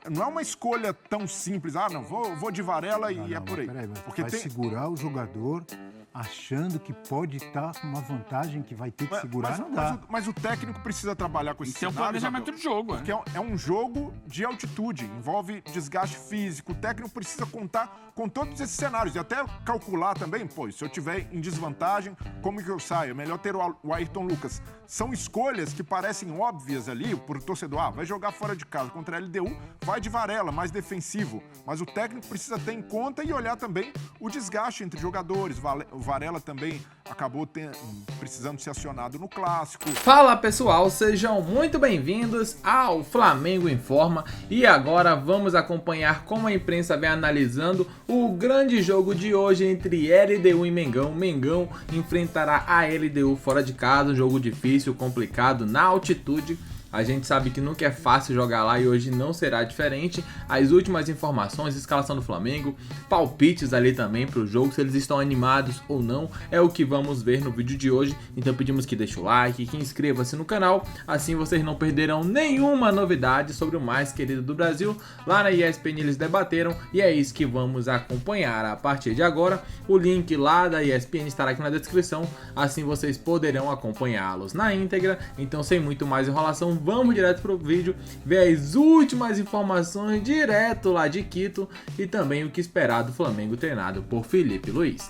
não é uma escolha tão simples. Ah, não, vou de Varela e é por aí. Peraí, Porque vai segurar o jogador achando que pode estar com uma vantagem que vai ter que segurar, não dá. Mas o técnico precisa trabalhar com esse cenário. Isso é o planejamento do jogo. Porque é um jogo de altitude, envolve desgaste físico. O técnico precisa contar com todos esses cenários e até calcular também, se eu tiver em desvantagem, como que eu saio? É melhor ter o Ayrton Lucas. São escolhas que parecem óbvias ali pro torcedor. Vai jogar fora de casa contra a LDU, vai de Varela, mais defensivo. Mas o técnico precisa ter em conta e olhar também o desgaste entre jogadores. O Varela também acabou precisando ser acionado no Clássico. Fala pessoal, sejam muito bem-vindos ao Flamengo Informa e agora vamos acompanhar como a imprensa vem analisando o grande jogo de hoje entre LDU e Mengão. Mengão enfrentará a LDU fora de casa, um jogo difícil, complicado, na altitude. A gente sabe que nunca é fácil jogar lá e hoje não será diferente. As últimas informações, escalação do Flamengo, palpites ali também para o jogo, se eles estão animados ou não, é o que vamos ver no vídeo de hoje. Então pedimos que deixe o like, que inscreva-se no canal, assim vocês não perderão nenhuma novidade sobre o mais querido do Brasil. Lá na ESPN eles debateram e é isso que vamos acompanhar a partir de agora. O link lá da ESPN estará aqui na descrição, assim vocês poderão acompanhá-los na íntegra. Então sem muito mais enrolação, vamos direto pro vídeo, ver as últimas informações direto lá de Quito e também o que esperar do Flamengo treinado por Felipe Luiz.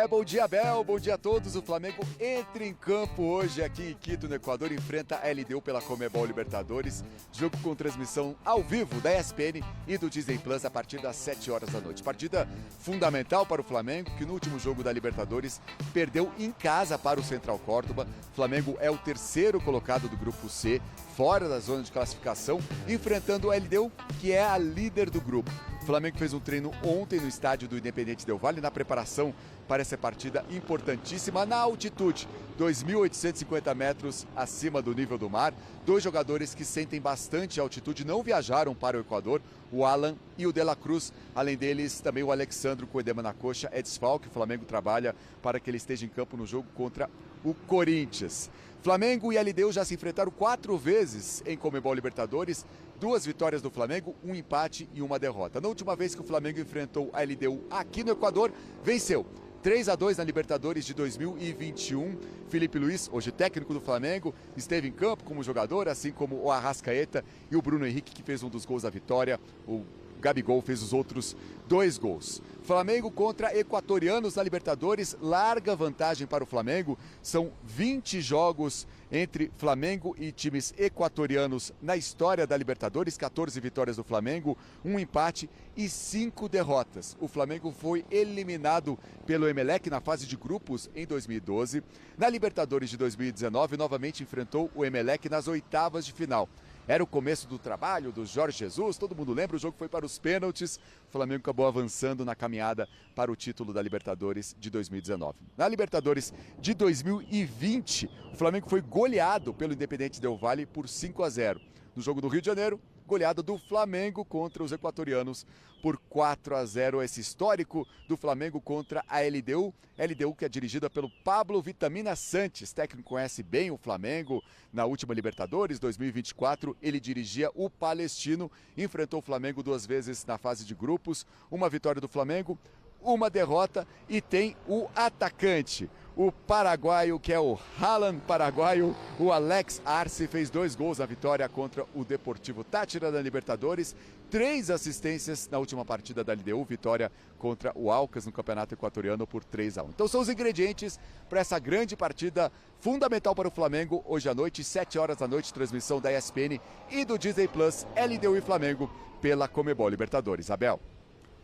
Bom dia, Abel, bom dia a todos. O Flamengo entra em campo hoje aqui em Quito, no Equador, enfrenta a LDU pela Conmebol Libertadores, jogo com transmissão ao vivo da ESPN e do Disney Plus a partir das 7 horas da noite. Partida fundamental para o Flamengo, que no último jogo da Libertadores perdeu em casa para o Central Córdoba. O Flamengo é o terceiro colocado do grupo C, fora da zona de classificação, enfrentando a LDU, que é a líder do grupo. O Flamengo fez um treino ontem no estádio do Independente Del Valle, na preparação para essa partida importantíssima na altitude, 2.850 metros acima do nível do mar. Dois jogadores que sentem bastante altitude não viajaram para o Equador, o Alan e o De La Cruz. Além deles, também o Alexandro com edema na coxa é desfalque. O Flamengo trabalha para que ele esteja em campo no jogo contra o Corinthians. Flamengo e LDU já se enfrentaram 4 vezes em Conmebol Libertadores, 2 vitórias do Flamengo, 1 empate e 1 derrota. Na última vez que o Flamengo enfrentou a LDU aqui no Equador, venceu 3-2 na Libertadores de 2021. Felipe Luiz, hoje técnico do Flamengo, esteve em campo como jogador, assim como o Arrascaeta e o Bruno Henrique, que fez um dos gols da vitória. O Gabigol fez os outros 2 gols. Flamengo contra equatorianos na Libertadores, larga vantagem para o Flamengo. São 20 jogos entre Flamengo e times equatorianos na história da Libertadores, 14 vitórias do Flamengo, 1 empate e 5 derrotas. O Flamengo foi eliminado pelo Emelec na fase de grupos em 2012. Na Libertadores de 2019, novamente enfrentou o Emelec nas oitavas de final. Era o começo do trabalho do Jorge Jesus, todo mundo lembra, o jogo foi para os pênaltis. O Flamengo acabou avançando na caminhada para o título da Libertadores de 2019. Na Libertadores de 2020, o Flamengo foi goleado pelo Independente Del Valle por 5-0. No jogo do Rio de Janeiro, goleada do Flamengo contra os equatorianos por 4-0. Esse histórico do Flamengo contra a LDU. LDU que é dirigida pelo Pablo Vitamina Santos, técnico conhece bem o Flamengo. Na última Libertadores, 2024, ele dirigia o Palestino, enfrentou o Flamengo 2 vezes na fase de grupos, 1 vitória do Flamengo, 1 derrota e tem o atacante, o paraguaio, que é o Haaland paraguaio, o Alex Arce, fez 2 gols na vitória contra o Deportivo Táchira da Libertadores, 3 assistências na última partida da LDU, vitória contra o Alcas no Campeonato Equatoriano por 3-1. Então são os ingredientes para essa grande partida fundamental para o Flamengo, hoje à noite, 7 horas da noite, transmissão da ESPN e do Disney Plus, LDU e Flamengo pela Conmebol Libertadores. Abel.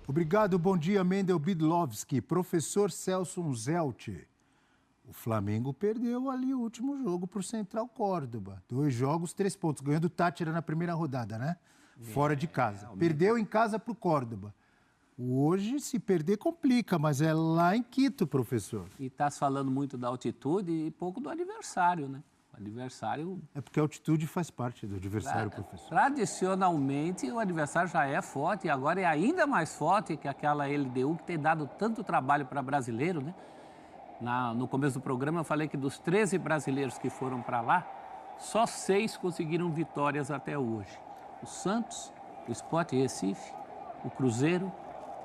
Obrigado, bom dia, Mendel Bidlovski, professor Celso Zelt. O Flamengo perdeu ali o último jogo para o Central Córdoba. 2 jogos, 3 pontos. Ganhou do Táchira na primeira rodada, né? Fora de casa. Perdeu em casa para o Córdoba. Hoje, se perder, complica, mas é lá em Quito, professor. E está se falando muito da altitude e pouco do adversário, né? O adversário... É porque a altitude faz parte do adversário, professor. Tradicionalmente, o adversário já é forte e agora é ainda mais forte que aquela LDU que tem dado tanto trabalho para brasileiro, né? No começo do programa eu falei que dos 13 brasileiros que foram para lá, só 6 conseguiram vitórias até hoje. O Santos, o Sport Recife, o Cruzeiro,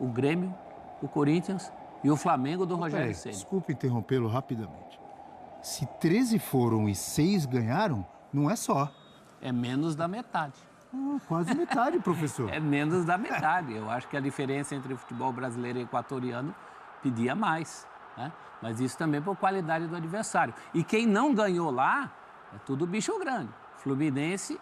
o Grêmio, o Corinthians e o Flamengo do Rogério Ceni. Desculpe interrompê-lo rapidamente. Se 13 foram e 6 ganharam, não é só. É menos da metade. Quase metade, professor. É menos da metade. Eu acho que a diferença entre o futebol brasileiro e equatoriano pedia mais, né? Mas isso também por qualidade do adversário. E quem não ganhou lá é tudo bicho grande. Fluminense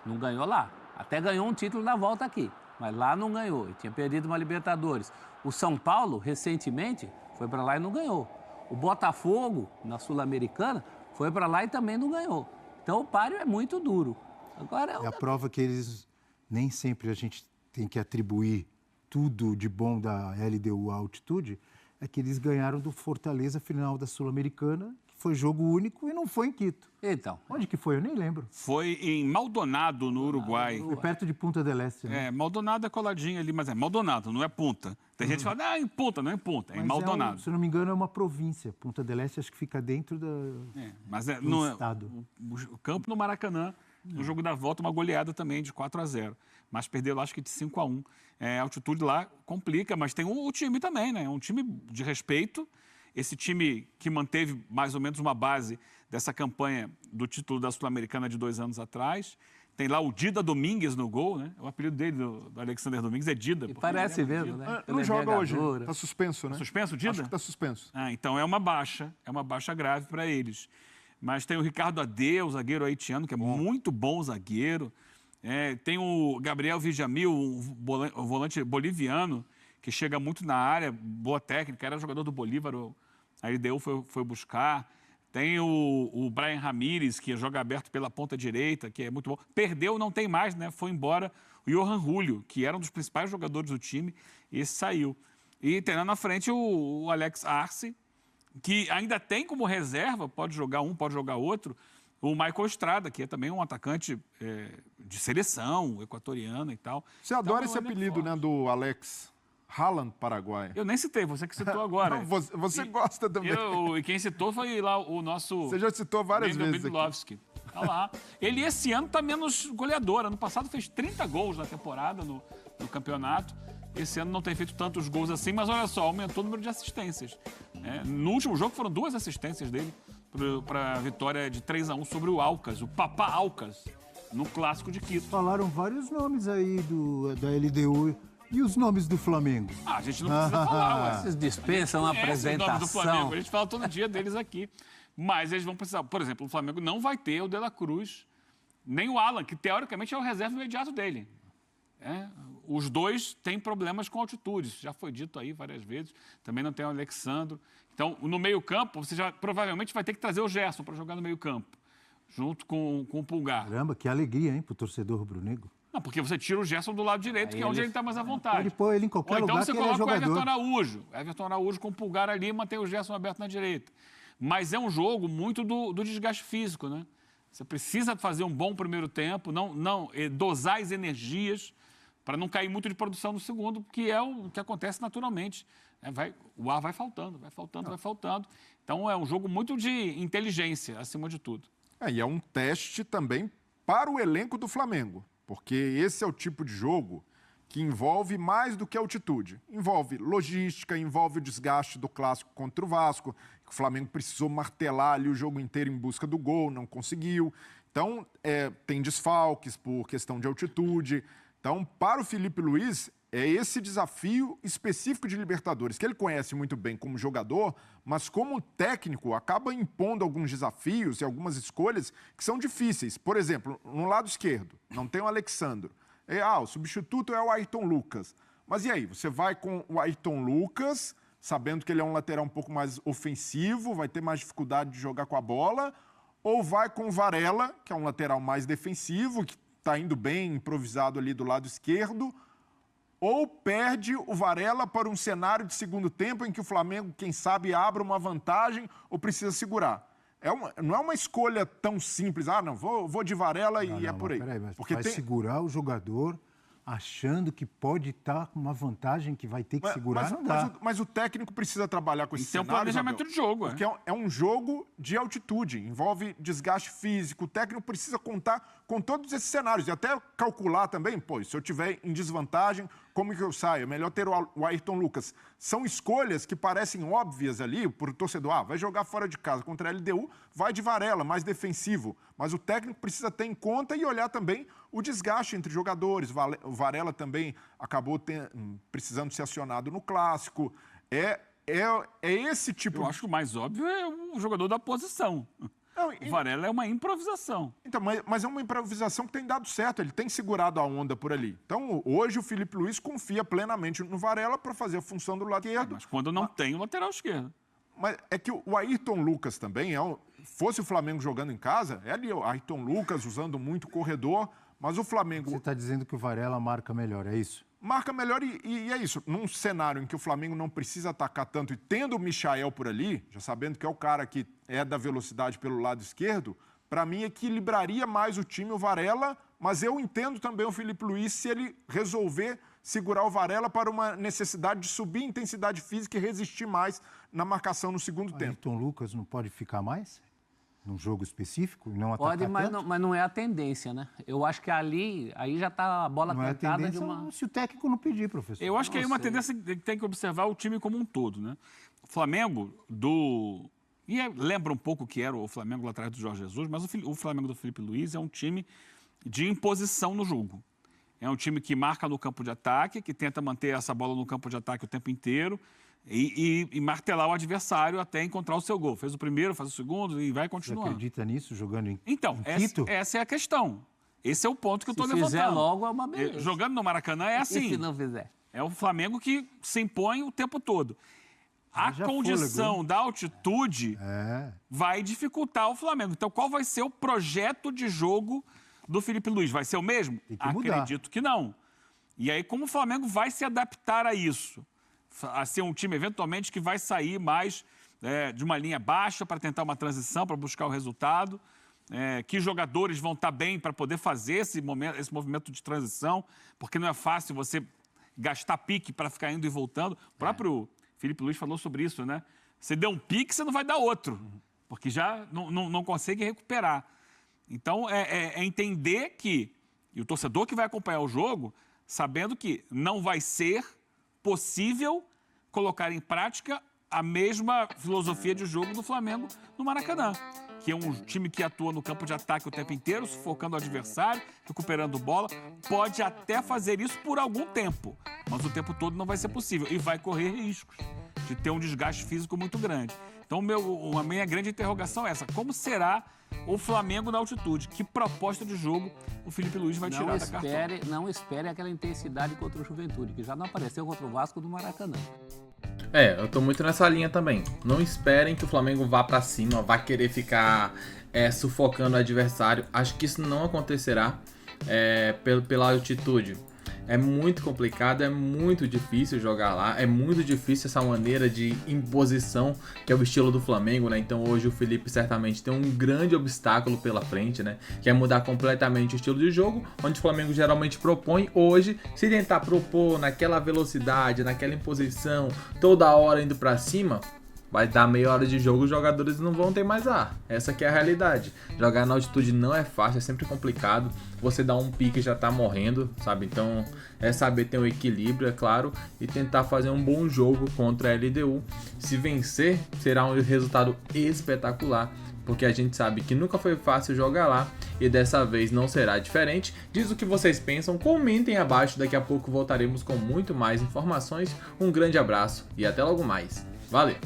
não ganhou lá. Até ganhou um título na volta aqui, mas lá não ganhou. E tinha perdido uma Libertadores. O São Paulo, recentemente, foi para lá e não ganhou. O Botafogo, na Sul-Americana, foi para lá e também não ganhou. Então o páreo é muito duro. Agora É a prova que eles nem sempre a gente tem que atribuir tudo de bom da LDU à altitude, é que eles ganharam do Fortaleza final da Sul-Americana, que foi jogo único e não foi em Quito. Então, Onde que foi? Eu nem lembro. Foi em Maldonado, no Uruguai. Foi perto de Punta del Este, né? É, Maldonado é coladinho ali, mas é Maldonado, não é Punta. Tem gente que fala, em Punta, não é em Punta, é em Mas Maldonado. se eu não me engano, é uma província. Punta del Este acho que fica dentro da... Mas do não é, estado. o campo no Maracanã, no jogo da volta, uma goleada também de 4-0. Mas perderam, acho que de 5-1. A altitude lá complica, mas tem o time também, né? É um time de respeito. Esse time que manteve mais ou menos uma base dessa campanha do título da Sul-Americana de 2 anos atrás. Tem lá o Dida Domingues no gol, né? O apelido dele, do Alexander Domingues, é Dida. e parece mesmo, né? Não Pela joga hoje. envergadura. Tá suspenso, né? Suspenso, Dida? Acho que tá suspenso. Então é uma baixa grave para eles. Mas tem o Ricardo Adê, o zagueiro haitiano, que é muito bom zagueiro. Tem o Gabriel Villamil, o volante boliviano, que chega muito na área, boa técnica, era jogador do Bolívar, a LDU foi buscar. Tem o Brian Ramírez, que joga aberto pela ponta direita, que é muito bom. Perdeu, não tem mais, né? Foi embora o Johan Julio, que era um dos principais jogadores do time, e esse saiu. E tem lá na frente o Alex Arce, que ainda tem como reserva, pode jogar um, pode jogar outro, o Michael Estrada, que é também um atacante de seleção, equatoriana e tal. Você adora Então, esse apelido, né, do Alex Haaland, Paraguai. Eu nem citei, você que citou agora. Não, você gosta também. E quem citou foi lá o nosso... Você já citou várias Mendel vezes aqui. Bidlovski. Tá lá. Ele esse ano está menos goleador. Ano passado fez 30 gols na temporada no campeonato. Esse ano não tem feito tantos gols assim, mas olha só, aumentou o número de assistências. No último jogo foram 2 assistências dele para a vitória de 3-1 sobre o Alcas, o Papá Alcas, no Clássico de Quito. Falaram vários nomes aí da LDU. E os nomes do Flamengo? A gente não precisa falar, ué. Vocês dispensam a Apresentação. Do Flamengo. apresentação. A gente fala todo dia deles aqui. Mas eles vão precisar. Por exemplo, o Flamengo não vai ter o De La Cruz, nem o Alan, que teoricamente é o reserva imediato dele. Os dois têm problemas com altitude. Isso já foi dito aí várias vezes. Também não tem o Alexandro. Então, no meio-campo, você já provavelmente vai ter que trazer o Gerson para jogar no meio-campo, junto com o Pulgar. Caramba, que alegria, hein, pro torcedor rubro-negro. Não, porque você tira o Gerson do lado direito, que é onde ele está mais à vontade. Pode pôr ele em qualquer Ou então lugar você que ele é coloca o jogador. Everton Araújo. Everton Araújo com o Pulgar ali e mantém o Gerson aberto na direita. Mas é um jogo muito do desgaste físico, né? Você precisa fazer um bom primeiro tempo, dosar as energias para não cair muito de produção no segundo, que é o que acontece naturalmente. O ar vai faltando. Então é um jogo muito de inteligência, acima de tudo. E é um teste também para o elenco do Flamengo, porque esse é o tipo de jogo que envolve mais do que altitude. Envolve logística, envolve o desgaste do clássico contra o Vasco, que o Flamengo precisou martelar ali o jogo inteiro em busca do gol, não conseguiu. Então, tem desfalques por questão de altitude. Então, para o Felipe Luiz, é esse desafio específico de Libertadores, que ele conhece muito bem como jogador, mas como técnico acaba impondo alguns desafios e algumas escolhas que são difíceis. Por exemplo, no lado esquerdo, não tem o Alexandro. O substituto é o Ayrton Lucas. Mas e aí? Você vai com o Ayrton Lucas, sabendo que ele é um lateral um pouco mais ofensivo, vai ter mais dificuldade de jogar com a bola, ou vai com o Varela, que é um lateral mais defensivo, que está indo bem improvisado ali do lado esquerdo, ou perde o Varela para um cenário de segundo tempo em que o Flamengo, quem sabe, abra uma vantagem ou precisa segurar. Não é uma escolha tão simples. Vou de Varela e é por aí. Peraí, mas porque vai segurar o jogador achando que pode estar com uma vantagem que vai ter que segurar, não dá. Mas o técnico precisa trabalhar com esse Isso é um cenário, planejamento Isabel, de jogo. porque é um jogo de altitude, envolve desgaste físico, o técnico precisa contar com todos esses cenários e até calcular também, se eu tiver em desvantagem, como que eu saio? É melhor ter o Ayrton Lucas. São escolhas que parecem óbvias ali para o torcedor. Vai jogar fora de casa contra a LDU, vai de Varela, mais defensivo. Mas o técnico precisa ter em conta e olhar também o desgaste entre jogadores. O Varela também acabou precisando ser acionado no Clássico. É esse tipo... Eu acho que o mais óbvio é o jogador da posição. O Varela é uma improvisação. Então, mas é uma improvisação que tem dado certo, ele tem segurado a onda por ali. Então, hoje o Felipe Luiz confia plenamente no Varela para fazer a função do lado esquerdo. Mas quando não tem o lateral esquerdo. Mas é que o Ayrton Lucas também, fosse o Flamengo jogando em casa, é ali o Ayrton Lucas usando muito corredor, mas o Flamengo... Você está dizendo que o Varela marca melhor, é isso? Marca melhor e é isso. Num cenário em que o Flamengo não precisa atacar tanto e tendo o Michael por ali, já sabendo que é o cara que é da velocidade pelo lado esquerdo, para mim equilibraria mais o time o Varela, mas eu entendo também o Felipe Luiz se ele resolver segurar o Varela para uma necessidade de subir a intensidade física e resistir mais na marcação no segundo tempo. Ayrton Lucas não pode ficar mais? Num jogo específico? Não atacar Pode, tanto? mas não é a tendência, né? Eu acho que aí já está a bola Não é a cantada tendência de uma... se o técnico não pedir, professor. Eu acho que aí uma tendência que tem que observar o time como um todo, né? O Flamengo lembra um pouco que era o Flamengo lá atrás do Jorge Jesus, mas o Flamengo do Felipe Luiz é um time de imposição no jogo. É um time que marca no campo de ataque, que tenta manter essa bola no campo de ataque o tempo inteiro e martelar o adversário até encontrar o seu gol. Fez o primeiro, faz o segundo e vai continuando. Você acredita nisso, jogando em Quito? Essa é a questão. Esse é o ponto que eu estou levantando. Se fizer logo, é uma beleza. Jogando no Maracanã é assim. E se não fizer? É o Flamengo que se impõe o tempo todo. A condição da altitude vai dificultar o Flamengo. Então, qual vai ser o projeto de jogo do Felipe Luiz? Vai ser o mesmo? Tem que mudar. Acredito que não. E aí, como o Flamengo vai se adaptar a isso? A ser um time, eventualmente, que vai sair mais de uma linha baixa para tentar uma transição, para buscar o resultado. Que jogadores vão estar bem para poder fazer esse movimento de transição, porque não é fácil você gastar pique para ficar indo e voltando. O próprio Felipe Luiz falou sobre isso, né? Você deu um pique, você não vai dar outro, porque já não consegue recuperar. Então, é entender que, e o torcedor que vai acompanhar o jogo, sabendo que não vai ser possível colocar em prática a mesma filosofia de jogo do Flamengo no Maracanã, que é um time que atua no campo de ataque o tempo inteiro, sufocando o adversário, recuperando bola. Pode até fazer isso por algum tempo, mas o tempo todo não vai ser possível e vai correr riscos de ter um desgaste físico muito grande. Então, a minha grande interrogação é essa: como será o Flamengo na altitude? Que proposta de jogo o Felipe Luiz vai tirar da cartola? Não espere aquela intensidade contra o Juventude, que já não apareceu contra o Vasco do Maracanã. Eu tô muito nessa linha também. Não esperem que o Flamengo vá pra cima, vá querer ficar sufocando o adversário. Acho que isso não acontecerá pela altitude. É muito complicado, é muito difícil jogar lá, é muito difícil essa maneira de imposição que é o estilo do Flamengo, né? Então hoje o Felipe certamente tem um grande obstáculo pela frente, né? Que é mudar completamente o estilo de jogo, onde o Flamengo geralmente propõe. Hoje, se tentar propor naquela velocidade, naquela imposição, toda hora indo pra cima, vai dar meia hora de jogo, os jogadores não vão ter mais ar. Essa que é a realidade. Jogar na altitude não é fácil, é sempre complicado. Você dá um pique e já tá morrendo, sabe? Então é saber ter um equilíbrio, é claro, e tentar fazer um bom jogo contra a LDU. Se vencer, será um resultado espetacular, porque a gente sabe que nunca foi fácil jogar lá e dessa vez não será diferente. Diz o que vocês pensam, comentem abaixo, daqui a pouco voltaremos com muito mais informações. Um grande abraço e até logo mais. Valeu!